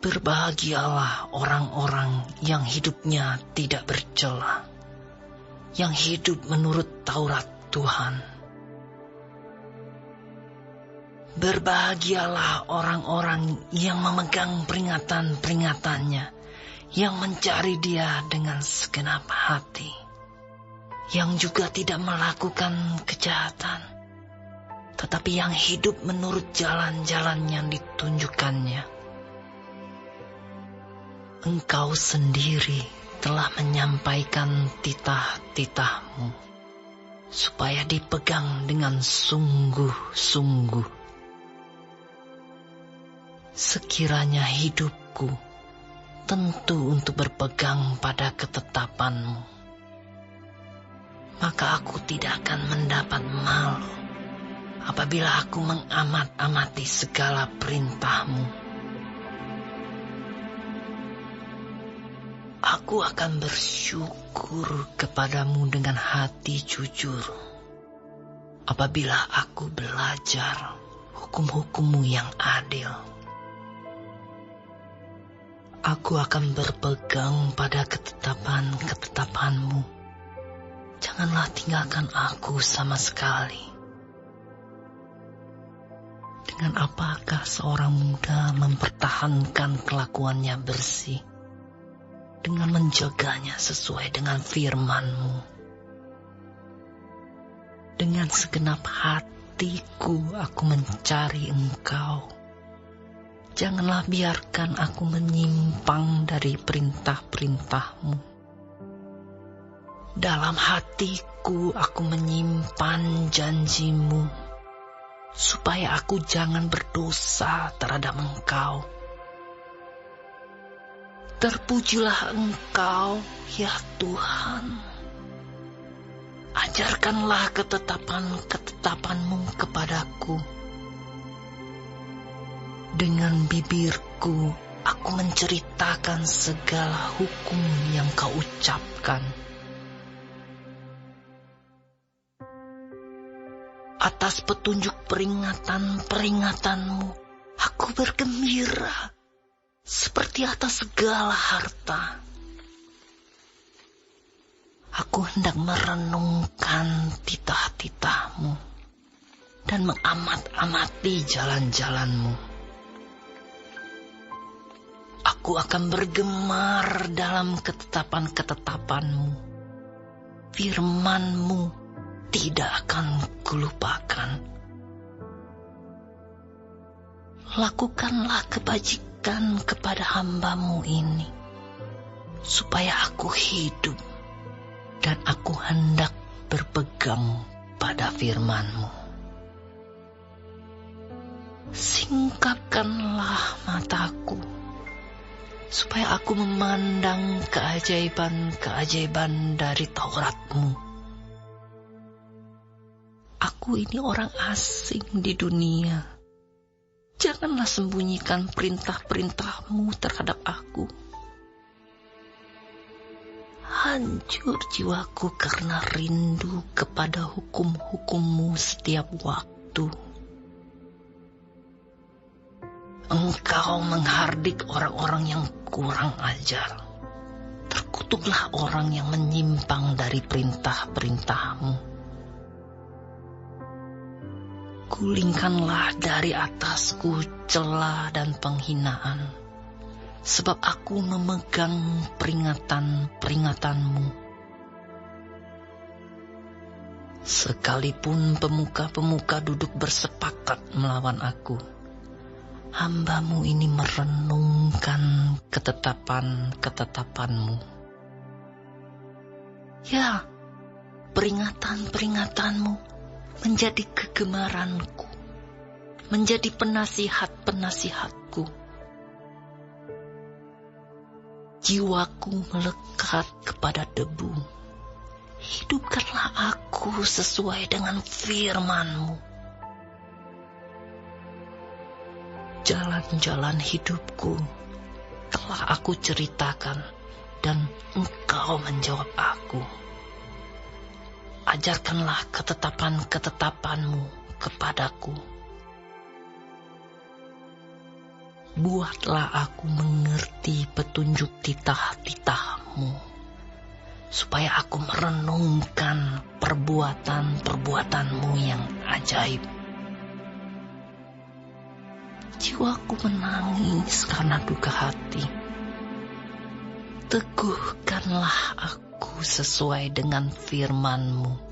Berbahagialah orang-orang yang hidupnya tidak bercela, yang hidup menurut Taurat Tuhan. Berbahagialah orang-orang yang memegang peringatan-peringatannya, yang mencari Dia dengan segenap hati, yang juga tidak melakukan kejahatan, tetapi yang hidup menurut jalan-jalan yang ditunjukkannya. Engkau sendiri telah menyampaikan titah-titahmu, supaya dipegang dengan sungguh-sungguh. Sekiranya hidupku tentu untuk berpegang pada ketetapanmu, maka aku tidak akan mendapat malu apabila aku mengamat-amati segala perintahmu. Aku akan bersyukur kepadamu dengan hati jujur apabila aku belajar hukum-hukum-Mu yang adil. Aku akan berpegang pada ketetapan-ketetapan-Mu. Janganlah tinggalkan aku sama sekali. Dengan apakah seorang muda mempertahankan kelakuannya bersih? Dengan menjaganya sesuai dengan firman-Mu. Dengan segenap hatiku aku mencari Engkau. Janganlah biarkan aku menyimpang dari perintah-perintah-Mu. Dalam hatiku aku menyimpan janji-Mu, supaya aku jangan berdosa terhadap Engkau. Terpujilah Engkau, ya Tuhan. Ajarkanlah ketetapan-ketetapan-Mu kepadaku. Dengan bibirku, aku menceritakan segala hukum yang Kau ucapkan. Atas petunjuk peringatan-peringatanmu, aku bergembira seperti atas segala harta. Aku hendak merenungkan titah-titah-Mu dan mengamat-amati jalan-jalan-Mu. Aku akan bergemar dalam ketetapan-ketetapan-Mu. Firman-Mu tidak akan kulupakan. Lakukanlah kebajikan kepada hamba-Mu ini, supaya aku hidup dan aku hendak berpegang pada firman-Mu. Singkapkanlah mataku, supaya aku memandang keajaiban-keajaiban dari Taurat-Mu. Aku ini orang asing di dunia. Janganlah sembunyikan perintah-perintah-Mu terhadap aku. Hancur jiwaku karena rindu kepada hukum-hukum-Mu setiap waktu. Engkau menghardik orang-orang yang kurang ajar. Terkutuklah orang yang menyimpang dari perintah-perintah-Mu. Gulingkanlah dari atasku cela dan penghinaan, sebab aku memegang peringatan-peringatanmu. Sekalipun pemuka-pemuka duduk bersepakat melawan aku, hamba-Mu ini merenungkan ketetapan-ketetapan-Mu. Ya, peringatan-peringatan-Mu menjadi kegemaranku, menjadi penasihat-penasihatku. Jiwaku melekat kepada debu. Hidupkanlah aku sesuai dengan firman-Mu. Jalan-jalan hidupku telah aku ceritakan, dan Engkau menjawab aku. Ajarkanlah ketetapan-ketetapan-Mu kepadaku. buatlah aku mengerti petunjuk titah-titah-Mu, supaya aku merenungkan perbuatan-perbuatan-Mu yang ajaib. Jiwaku menangis karena duka hati. Teguhkanlah aku sesuai dengan firman-Mu.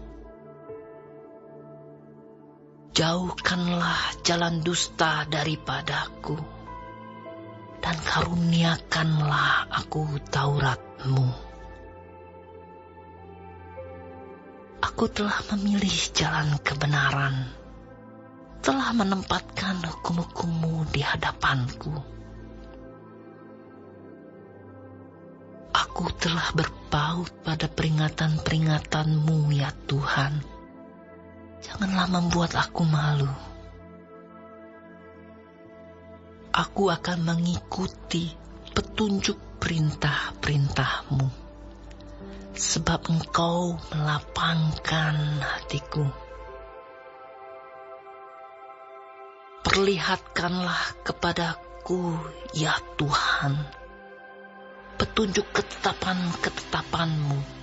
Jauhkanlah jalan dusta daripadaku, dan karuniakanlah aku Taurat-Mu. Aku telah memilih jalan kebenaran, telah menempatkan hukum-hukum-Mu di hadapanku. Aku telah berpaut pada peringatan-peringatan-Mu, ya Tuhan. Janganlah membuat aku malu. Aku akan mengikuti petunjuk perintah-perintah-Mu, sebab Engkau melapangkan hatiku. Perlihatkanlah kepadaku, ya Tuhan, petunjuk ketetapan-ketetapan-Mu.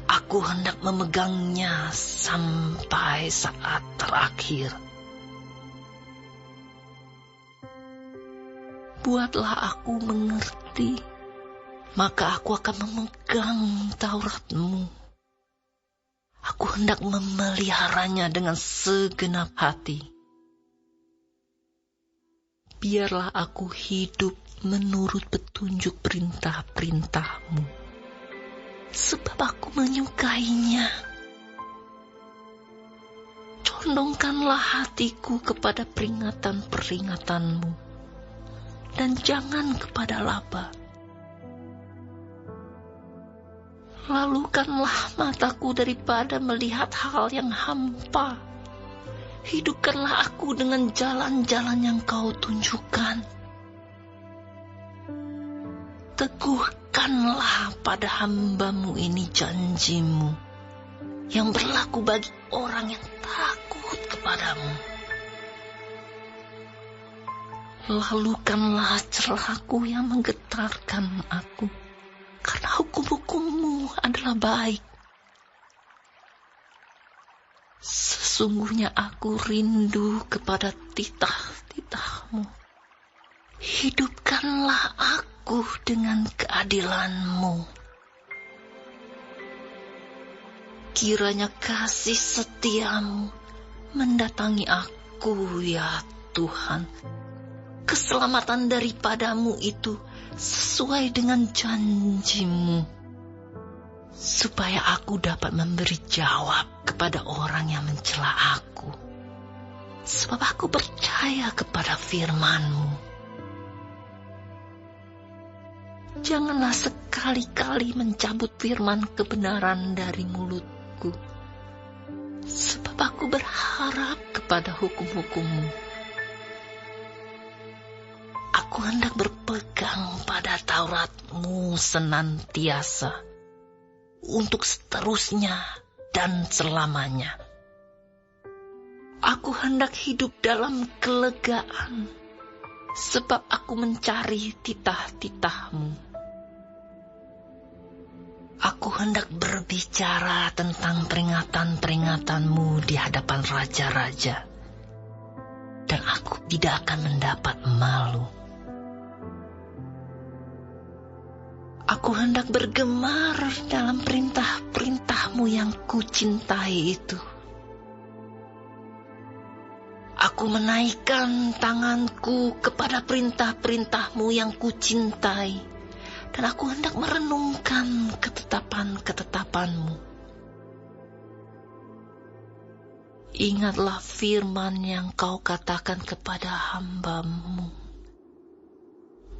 Aku hendak memegangnya sampai saat terakhir. Buatlah aku mengerti, maka aku akan memegang Taurat-Mu. Aku hendak memeliharanya dengan segenap hati. Biarlah aku hidup menurut petunjuk perintah-perintah-Mu, sebab aku menyukainya. Condongkanlah hatiku kepada peringatan-peringatan-Mu, dan jangan kepada laba. Lalukanlah mataku daripada melihat hal yang hampa. Hidupkanlah aku dengan jalan-jalan yang Kau tunjukkan. Teguhkanlah pada hamba-Mu ini janji-Mu yang berlaku bagi orang yang takut kepadamu. Lalukanlah celahku yang menggetarkan aku, karena hukum-hukum-Mu adalah baik. Sesungguhnya aku rindu kepada titah-titah-Mu. Hidupkanlah aku dengan keadilan-Mu. Kiranya kasih setia-Mu mendatangi aku, ya Tuhan. Keselamatan daripadamu itu sesuai dengan janji-Mu, supaya aku dapat memberi jawab kepada orang yang mencela aku, sebab aku percaya kepada firman-Mu. Janganlah sekali-kali mencabut firman kebenaran dari mulutku, sebab aku berharap kepada hukum-hukum-Mu. Aku hendak berpegang pada Taurat-Mu senantiasa, untuk seterusnya dan selamanya. Aku hendak hidup dalam kelegaan, sebab aku mencari titah-titah-Mu. Aku hendak berbicara tentang peringatan-peringatan-Mu di hadapan raja-raja, dan aku tidak akan mendapat malu. Aku hendak bergemar dalam perintah-perintah-Mu yang kucintai itu. Aku menaikkan tanganku kepada perintah-perintah-Mu yang kucintai, dan aku hendak merenungkan ketetapan-ketetapan-Mu. Ingatlah firman yang Kau katakan kepada hamba-Mu.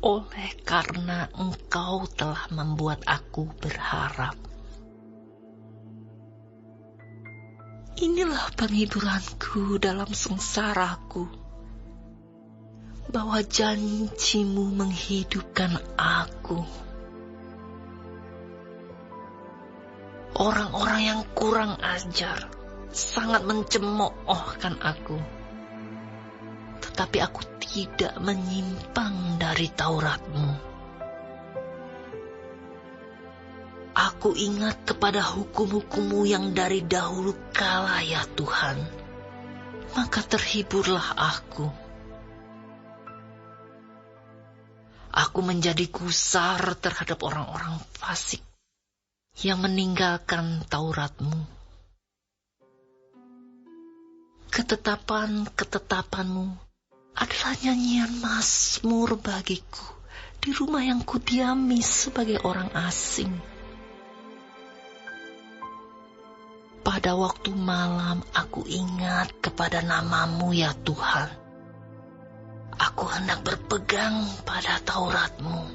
Oleh karena Engkau telah membuat aku berharap. Inilah penghiburanku dalam sengsaraku, bahwa janji-Mu menghidupkan aku. Orang-orang yang kurang ajar sangat mencemoohkan aku, tetapi aku tidak menyimpang dari Taurat-Mu. Aku ingat kepada hukum-hukum-Mu yang dari dahulu kala, ya Tuhan. Maka terhiburlah aku. Aku menjadi gusar terhadap orang-orang fasik yang meninggalkan Taurat-Mu. Ketetapan-ketetapan-Mu adalah nyanyian mazmur bagiku di rumah yang kudiami sebagai orang asing. Pada waktu malam aku ingat kepada nama-Mu, ya Tuhan. Aku hendak berpegang pada Taurat-Mu.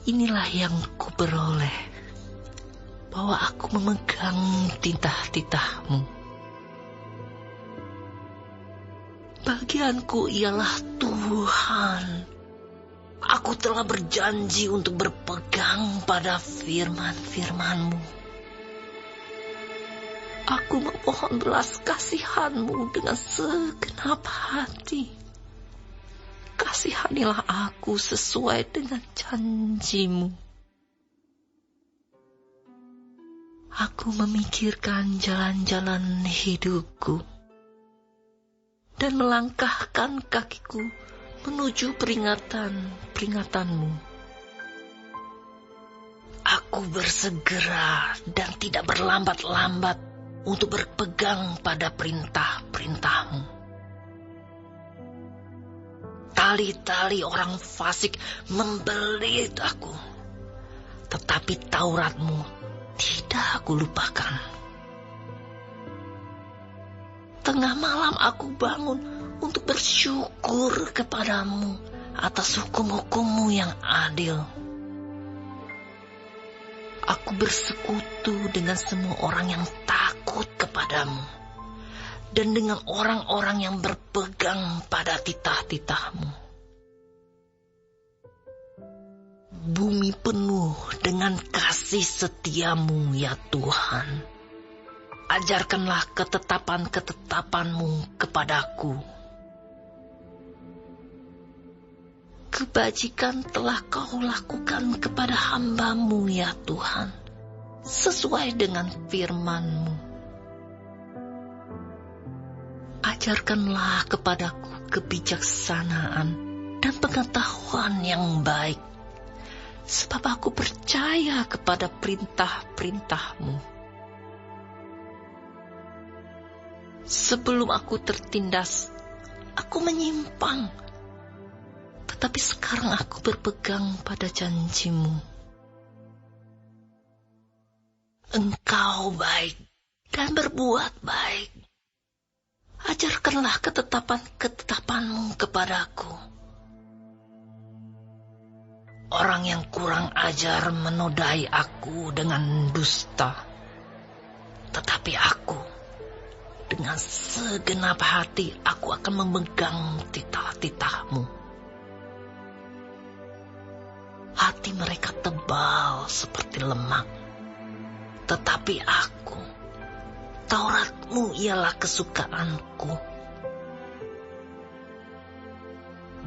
Inilah yang kuperoleh, bahwa aku memegang titah-titah-Mu. Bagianku ialah Tuhan. Aku telah berjanji untuk berpegang pada firman-firman-Mu. Aku memohon belas kasihan-Mu dengan segenap hati. Kasihanilah aku sesuai dengan janji-Mu. Aku memikirkan jalan-jalan hidupku dan melangkahkan kakiku menuju peringatan-peringatanmu. Aku bersegera dan tidak berlambat-lambat untuk berpegang pada perintah-perintah-Mu. Tali-tali orang fasik membelit aku, tetapi Taurat-Mu tidak aku lupakan. Tengah malam aku bangun untuk bersyukur kepada-Mu atas hukum-hukum-Mu yang adil. Aku bersekutu dengan semua orang yang takut kepadamu dan dengan orang-orang yang berpegang pada titah-titah-Mu. Bumi penuh dengan kasih setia-Mu, ya Tuhan. Ajarkanlah ketetapan-ketetapan-Mu kepadaku. Kebajikan telah Kau lakukan kepada hamba-Mu, ya Tuhan, sesuai dengan firman-Mu. Ajarkanlah kepadaku kebijaksanaan dan pengetahuan yang baik, sebab aku percaya kepada perintah-perintah-Mu. Sebelum aku tertindas, aku menyimpang, tetapi sekarang aku berpegang pada janji-Mu. Engkau baik dan berbuat baik. Ajarkanlah ketetapan-ketetapan-Mu kepadaku. Orang yang kurang ajar menodai aku dengan dusta, tetapi aku, dengan segenap hati, aku akan memegang titah-titah-Mu. Hati mereka tebal seperti lemak, tetapi aku, Taurat-Mu ialah kesukaanku.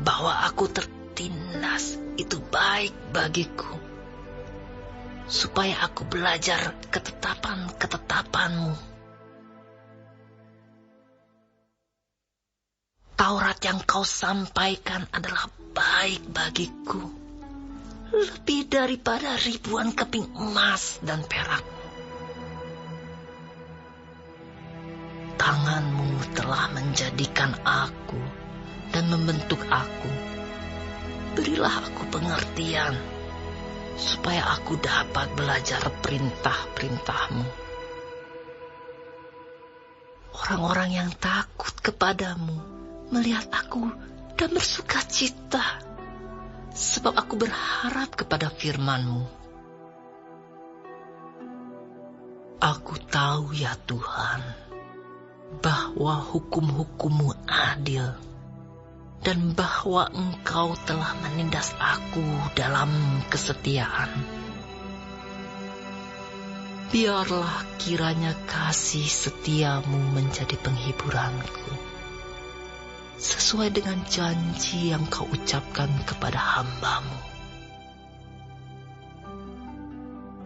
Bahwa aku tertindas itu baik bagiku, supaya aku belajar ketetapan-ketetapan-Mu. Taurat yang Kau sampaikan adalah baik bagiku, lebih daripada ribuan keping emas dan perak. Tangan-Mu telah menjadikan aku dan membentuk aku. Berilah aku pengertian, supaya aku dapat belajar perintah-perintah-Mu. Orang-orang yang takut kepadamu melihat aku dan bersuka cita, sebab aku berharap kepada firman-Mu. Aku tahu, ya Tuhan, bahwa hukum-hukum-Mu adil, dan bahwa Engkau telah menindas aku dalam kesetiaan. Biarlah kiranya kasih setia-Mu menjadi penghiburanku, sesuai dengan janji yang kau ucapkan kepada hamba-Mu.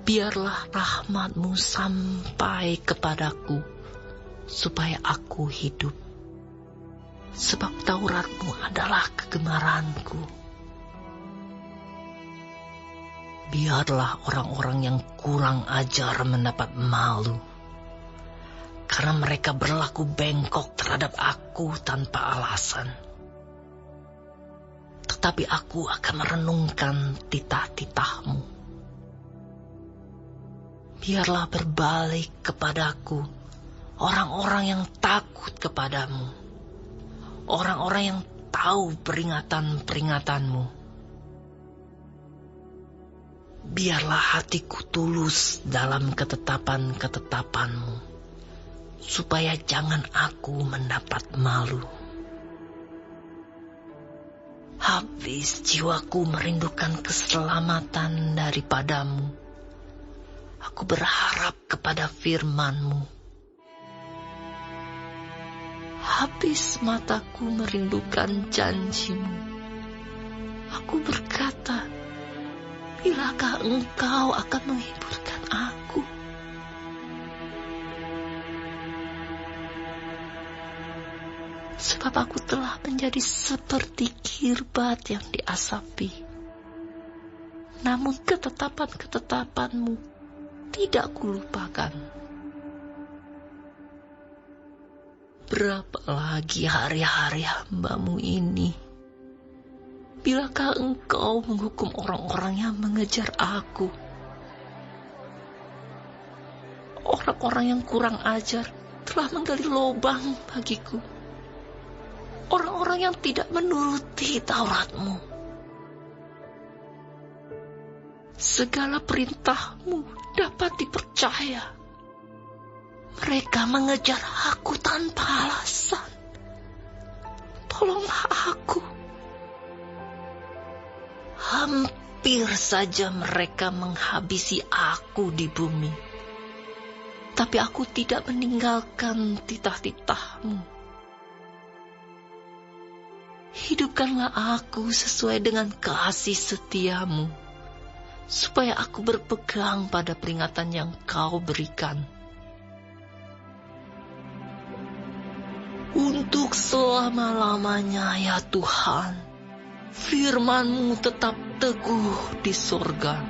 Biarlah rahmat-Mu sampai kepadaku, supaya aku hidup. Sebab Taurat-Mu adalah kegemaranku. Biarlah orang-orang yang kurang ajar mendapat malu, karena mereka berlaku bengkok terhadap aku tanpa alasan. Tetapi aku akan merenungkan titah-titah-Mu. Biarlah berbalik kepadaku orang-orang yang takut kepadamu, orang-orang yang tahu peringatan-peringatan-Mu. Biarlah hatiku tulus dalam ketetapan-ketetapan-Mu, supaya jangan aku mendapat malu. Habis jiwaku merindukan keselamatan daripada-Mu. Aku berharap kepada firman-Mu. Habis mataku merindukan janji-Mu. Aku berkata, bilakah Engkau akan menghiburkan aku? Sebab aku telah menjadi seperti kirbat yang diasapi. Namun ketetapan-ketetapan-Mu tidak kulupakan. Berapa lagi hari-hari hamba-Mu ini? Bilakah Engkau menghukum orang-orang yang mengejar aku? Orang-orang yang kurang ajar telah menggali lubang bagiku. Orang-orang yang tidak menuruti Taurat-Mu. Segala perintah-Mu dapat dipercaya. Mereka mengejar aku tanpa alasan. Tolonglah aku. Hampir saja mereka menghabisi aku di bumi. Tapi aku tidak meninggalkan titah-titah-Mu. Hidupkanlah aku sesuai dengan kasih setia-Mu, supaya aku berpegang pada peringatan yang Kau berikan. Untuk selama-lamanya ya Tuhan, firman-Mu tetap teguh di sorga.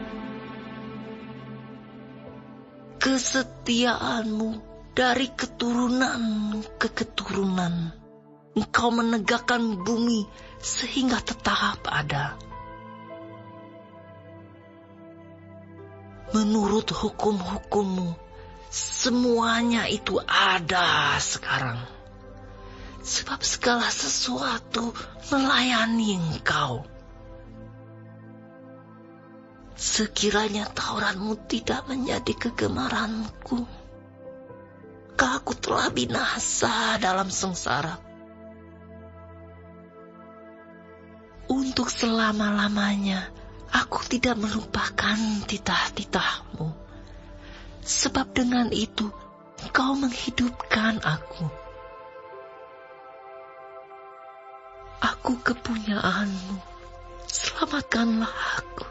Kesetiaan-Mu dari keturunan ke keturunan. Engkau menegakkan bumi sehingga tetap ada. Menurut hukum-hukum-Mu, semuanya itu ada sekarang. Sebab segala sesuatu melayani Engkau. Sekiranya Taurat-Mu tidak menjadi kegemaranku, aku telah binasa dalam sengsara. Untuk selama-lamanya, aku tidak melupakan titah-titah-Mu. Sebab dengan itu, Engkau menghidupkan aku. Aku kepunyaan-Mu, selamatkanlah aku.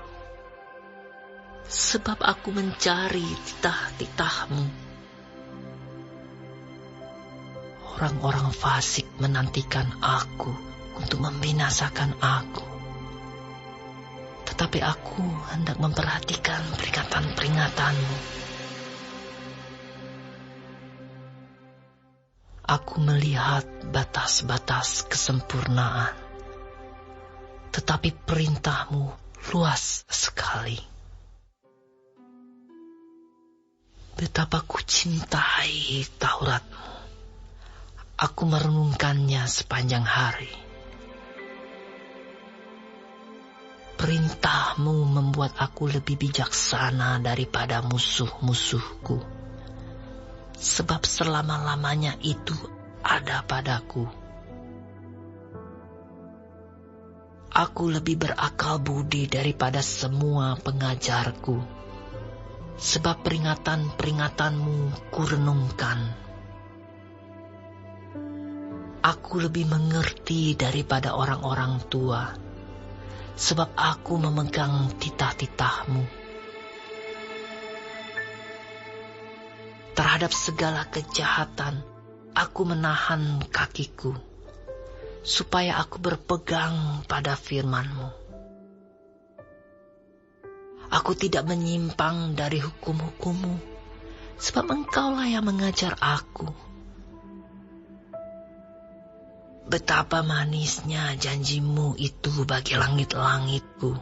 Sebab aku mencari titah-titah-Mu. Orang-orang fasik menantikan aku untuk membinasakan aku. Tetapi aku hendak memperhatikan peringatan-peringatan-Mu. Aku melihat batas-batas kesempurnaan, tetapi perintah-Mu luas sekali. Betapa ku cintai Taurat-Mu. Aku merenungkannya sepanjang hari. Perintah-Mu membuat aku lebih bijaksana daripada musuh-musuhku. Sebab selama-lamanya itu ada padaku. Aku lebih berakal budi daripada semua pengajarku. Sebab peringatan-peringatan-Mu kurenungkan. Aku lebih mengerti daripada orang-orang tua, sebab aku memegang titah-titahmu. Terhadap segala kejahatan, aku menahan kakiku, supaya aku berpegang pada firman-Mu. Aku tidak menyimpang dari hukum-hukum-Mu, sebab Engkaulah yang mengajar aku. Betapa manisnya janji-Mu itu bagi langit-langitku,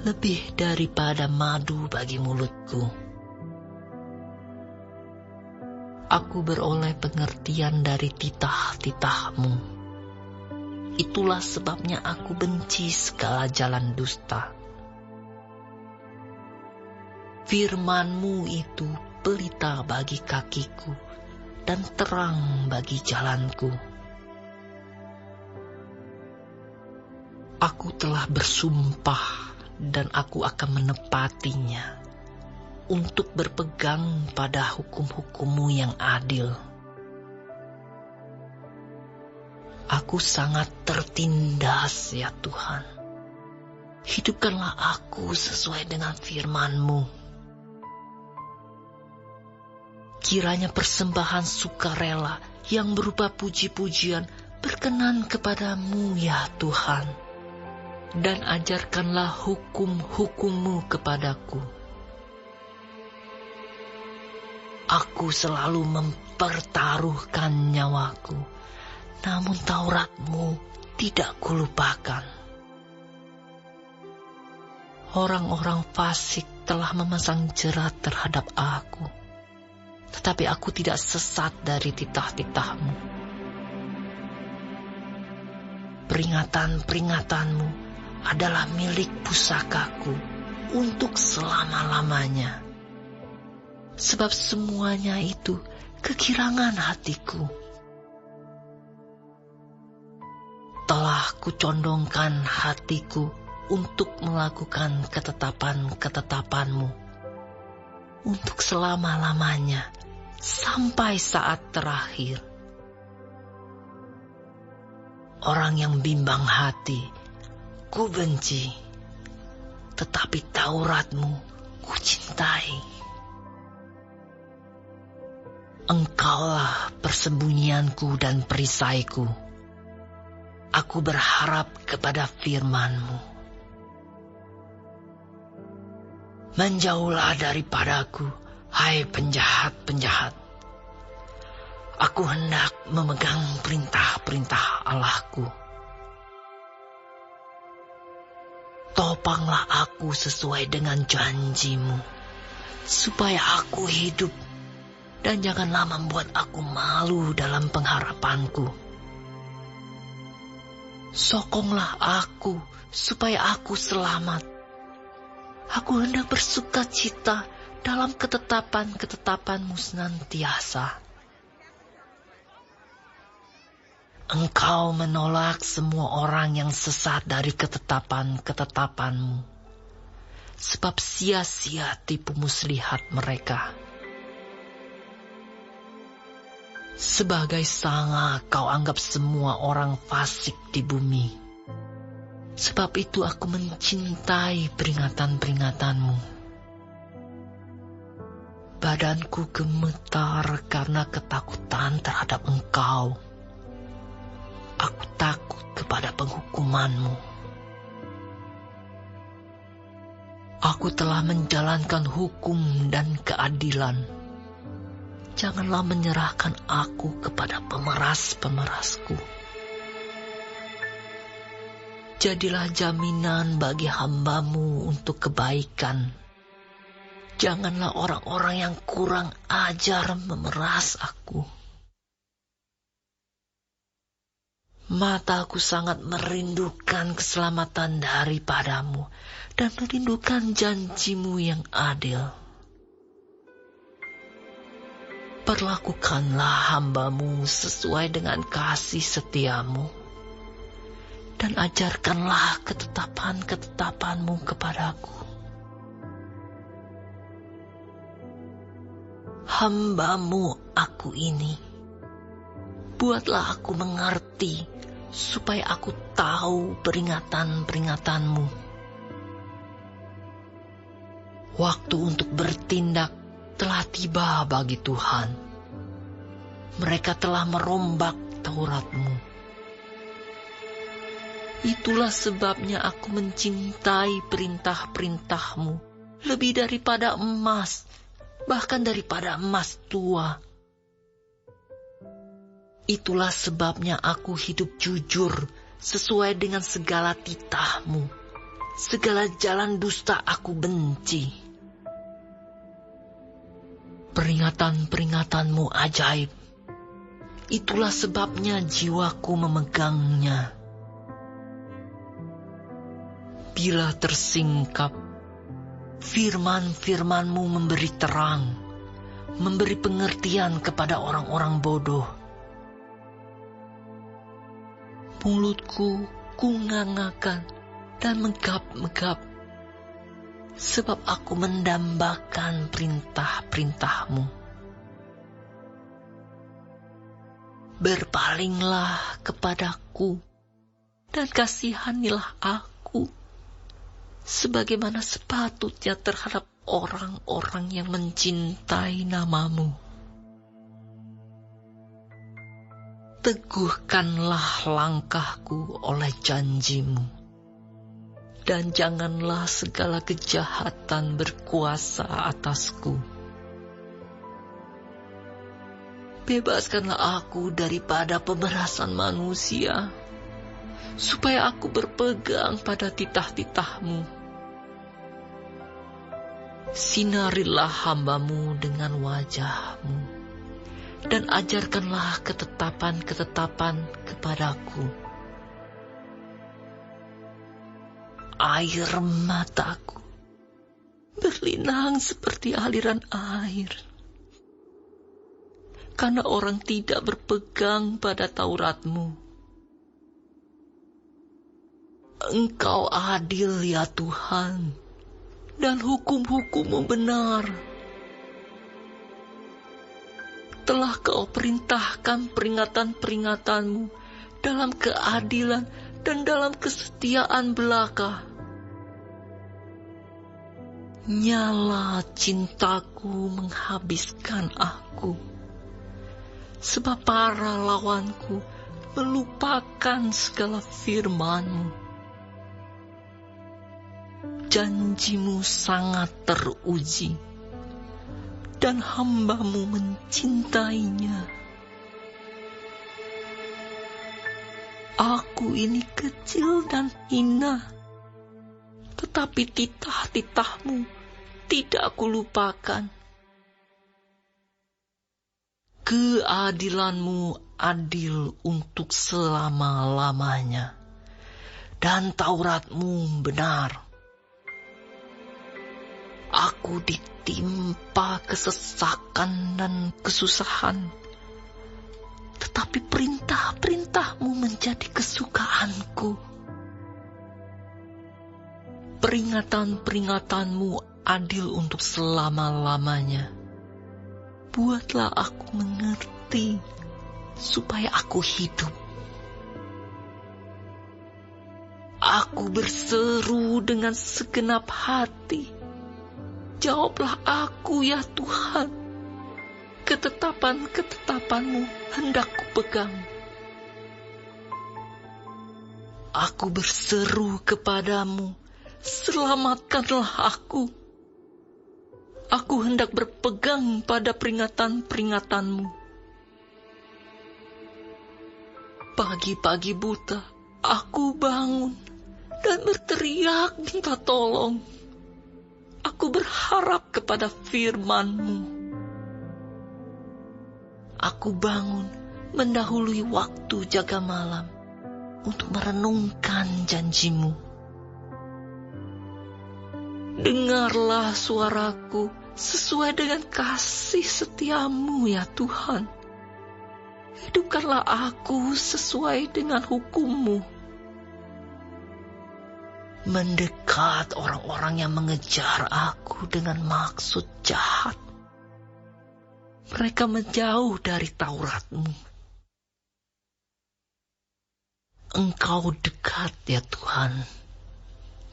lebih daripada madu bagi mulutku. Aku beroleh pengertian dari titah-titah-Mu. Itulah sebabnya aku benci segala jalan dusta. Firman-Mu itu pelita bagi kakiku dan terang bagi jalanku. Aku telah bersumpah dan aku akan menepatinya, untuk berpegang pada hukum-hukum-Mu yang adil. Aku sangat tertindas, ya Tuhan. Hidupkanlah aku sesuai dengan firman-Mu. Kiranya persembahan sukarela yang berupa puji-pujian berkenan kepadamu, ya Tuhan. Dan ajarkanlah hukum-hukum-Mu kepadaku. Aku selalu mempertaruhkan nyawaku, namun Taurat-Mu tidak kulupakan. Orang-orang fasik telah memasang jerat terhadap aku, tetapi aku tidak sesat dari titah-titah-Mu. Peringatan-peringatan-Mu adalah milik pusakaku untuk selama-lamanya, sebab semuanya itu kekirangan hatiku. Telah kucondongkan hatiku untuk melakukan ketetapan-ketetapan-Mu untuk selama-lamanya sampai saat terakhir. Orang yang bimbang hati ku benci, tetapi Taurat-Mu ku cintai. Engkaulah persembunyianku dan perisaiku. Aku berharap kepada firman-Mu. Menjauhlah daripadaku, hai penjahat-penjahat. Aku hendak memegang perintah-perintah Allahku. Topanglah aku sesuai dengan janji-Mu, supaya aku hidup, dan janganlah membuat aku malu dalam pengharapanku. Sokonglah aku, supaya aku selamat. Aku hendak bersuka cita dalam ketetapan-ketetapan-Mu senantiasa. Engkau menolak semua orang yang sesat dari ketetapan-ketetapan-Mu, sebab sia-sia tipu muslihat mereka. Sebagai sanga Kau anggap semua orang fasik di bumi. Sebab itu aku mencintai peringatan-peringatan-Mu. Badanku gemetar karena ketakutan terhadap Engkau. Aku takut kepada penghukuman-Mu. Aku telah menjalankan hukum dan keadilan. Janganlah menyerahkan aku kepada pemeras-pemerasku. Jadilah jaminan bagi hamba-Mu untuk kebaikan. Janganlah orang-orang yang kurang ajar memeras aku. Mataku sangat merindukan keselamatan daripada-Mu dan merindukan janji-Mu yang adil. Perlakukanlah hamba-Mu sesuai dengan kasih setia-Mu dan ajarkanlah ketetapan-ketetapan-Mu kepadaku. Hamba-Mu aku ini, Buatlah aku mengerti, supaya aku tahu peringatan-peringatanmu. Waktu untuk bertindak telah tiba bagi Tuhan. Mereka telah merombak Taurat-Mu. Itulah sebabnya aku mencintai perintah-perintah-Mu lebih daripada emas, bahkan daripada emas tua. Itulah sebabnya aku hidup jujur sesuai dengan segala titah-Mu. Segala jalan dusta aku benci. Peringatan-peringatan-Mu ajaib. Itulah sebabnya jiwaku memegangnya. Bila tersingkap, firman-firman-Mu memberi terang, memberi pengertian kepada orang-orang bodoh. Mulutku kungangakan dan megap-megap, sebab aku mendambakan perintah-perintah-Mu. Berpalinglah kepadaku dan kasihanilah aku, sebagaimana sepatutnya terhadap orang-orang yang mencintai nama-Mu. Teguhkanlah langkahku oleh janji-Mu, dan janganlah segala kejahatan berkuasa atasku. Bebaskanlah aku daripada pemerasan manusia, supaya aku berpegang pada titah-titah-Mu. Sinarilah hamba-Mu dengan wajah-Mu, dan ajarkanlah ketetapan-ketetapan kepadaku. Air mataku berlinang seperti aliran air, karena orang tidak berpegang pada Taurat-Mu. Engkau adil ya Tuhan, dan hukum-hukum-Mu benar. Telah Kau perintahkan peringatan-peringatan-Mu dalam keadilan dan dalam kesetiaan belaka. Nyala cintaku menghabiskan aku, sebab para lawanku melupakan segala firman-Mu. Janji-Mu sangat teruji, dan hamba-Mu mencintainya. Aku ini kecil dan hina, tetapi titah-titah-Mu tidak aku lupakan. Keadilan-Mu adil untuk selama-lamanya, dan Taurat-Mu benar. Aku ditimpa kesesakan dan kesusahan, tetapi perintah-perintah-Mu menjadi kesukaanku. Peringatan-peringatan-Mu adil untuk selama-lamanya. Buatlah aku mengerti, supaya aku hidup. Aku berseru dengan segenap hati. Jawablah aku ya Tuhan. Ketetapan-ketetapan-Mu hendak kupegang. Aku berseru kepadamu, selamatkanlah aku. Aku hendak berpegang pada peringatan-peringatan-Mu. Pagi-pagi buta, aku bangun dan berteriak minta tolong. Aku berharap kepada firman-Mu. Aku bangun mendahului waktu jaga malam untuk merenungkan janji-Mu. Dengarlah suaraku sesuai dengan kasih setia-Mu ya Tuhan. Hidupkanlah aku sesuai dengan hukum-Mu. Mendekat orang-orang yang mengejar aku dengan maksud jahat. Mereka menjauh dari Taurat-Mu. Engkau dekat ya Tuhan,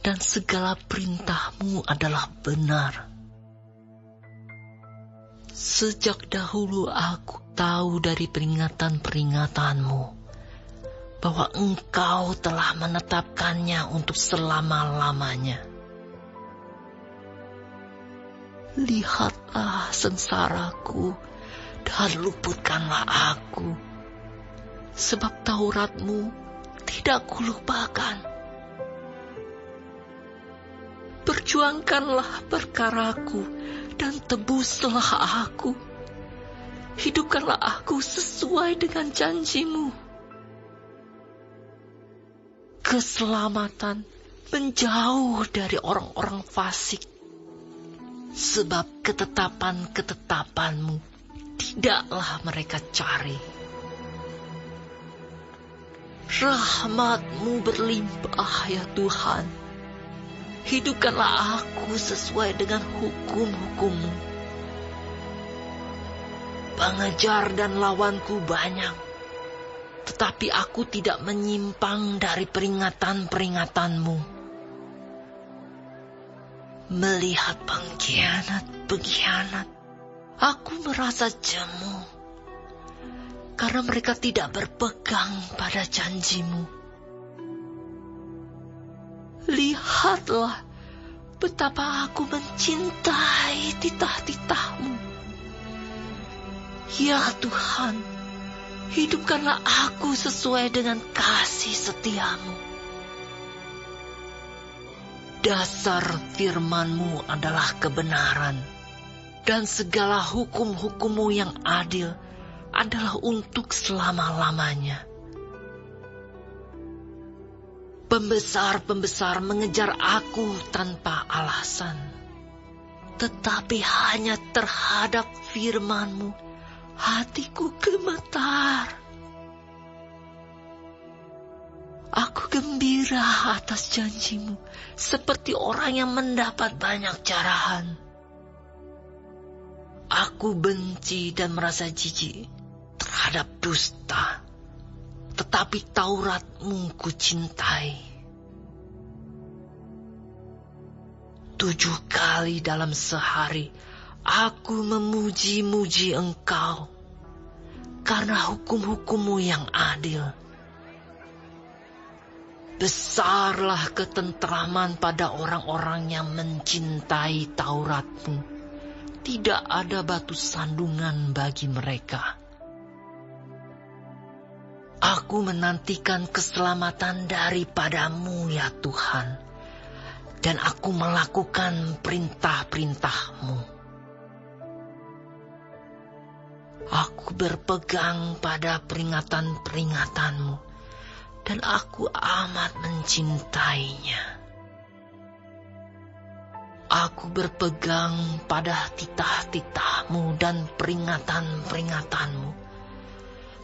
dan segala perintah-Mu adalah benar. Sejak dahulu aku tahu dari peringatan-peringatan-Mu bahwa Engkau telah menetapkannya untuk selama-lamanya. Lihatlah sengsaraku dan luputkanlah aku, sebab Taurat-Mu tidak kulupakan. Perjuangkanlah perkaraku dan tebuslah aku. Hidupkanlah aku sesuai dengan janji-Mu. Keselamatan menjauh dari orang-orang fasik, sebab ketetapan-ketetapan-Mu tidaklah mereka cari. Rahmat-Mu berlimpah ya Tuhan. Hidupkanlah aku sesuai dengan hukum-hukum-Mu. Pengejar dan lawanku banyak, tetapi aku tidak menyimpang dari peringatan-peringatan-Mu. Melihat pengkhianat, aku merasa jemu, karena mereka tidak berpegang pada janji-Mu. Lihatlah betapa aku mencintai titah-titah-Mu. Ya Tuhan, hidupkanlah aku sesuai dengan kasih setia-Mu. Dasar firman-Mu adalah kebenaran, dan segala hukum-hukum-Mu yang adil adalah untuk selama-lamanya. Pembesar-pembesar mengejar aku tanpa alasan, tetapi hanya terhadap firman-Mu hatiku gemetar. Aku gembira atas janji-Mu, seperti orang yang mendapat banyak carahan. Aku benci dan merasa jijik terhadap dusta, tetapi Taurat-Mu kucintai. 7 kali dalam sehari aku memuji-muji Engkau karena hukum-hukum-Mu yang adil. Besarlah ketentraman pada orang-orang yang mencintai Taurat-Mu. Tidak ada batu sandungan bagi mereka. Aku menantikan keselamatan daripada-Mu ya Tuhan, dan aku melakukan perintah-perintah-Mu. Aku berpegang pada peringatan-peringatan-Mu, dan aku amat mencintainya. Aku berpegang pada titah-titah-Mu dan peringatan-peringatan-Mu,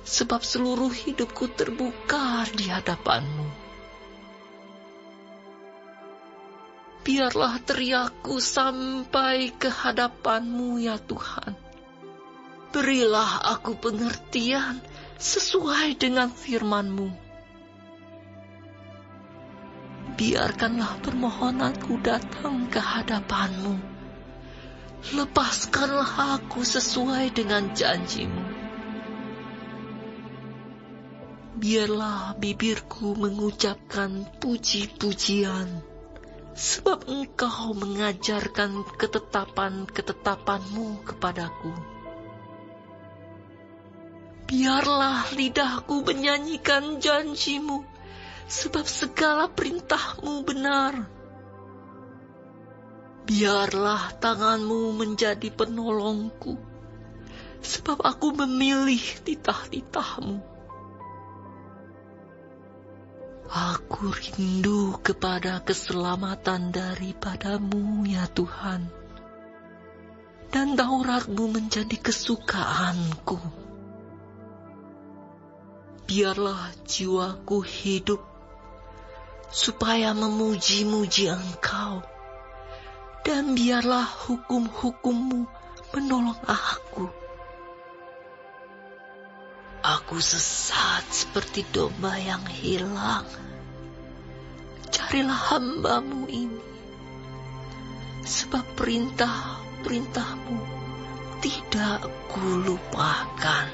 sebab seluruh hidupku terbuka di hadapan-Mu. Biarlah teriakku sampai ke hadapan-Mu ya Tuhan. Berilah aku pengertian sesuai dengan firman-Mu. Biarkanlah permohonanku datang ke hadapan-Mu. Lepaskanlah aku sesuai dengan janji-Mu. Biarlah bibirku mengucapkan puji-pujian, sebab Engkau mengajarkan ketetapan-ketetapan-Mu kepadaku. Biarlah lidahku menyanyikan janji-Mu, sebab segala perintah-Mu benar. Biarlah tangan-Mu menjadi penolongku, sebab aku memilih titah-titah-Mu. Aku rindu kepada keselamatan daripada-Mu ya Tuhan, dan Taurat-Mu menjadi kesukaanku. Biarlah jiwaku hidup supaya memuji-muji Engkau, dan biarlah hukum-hukum-Mu menolong aku. Aku sesat seperti domba yang hilang. Carilah hamba-Mu ini, sebab perintah-perintah-Mu tidak kulupakan.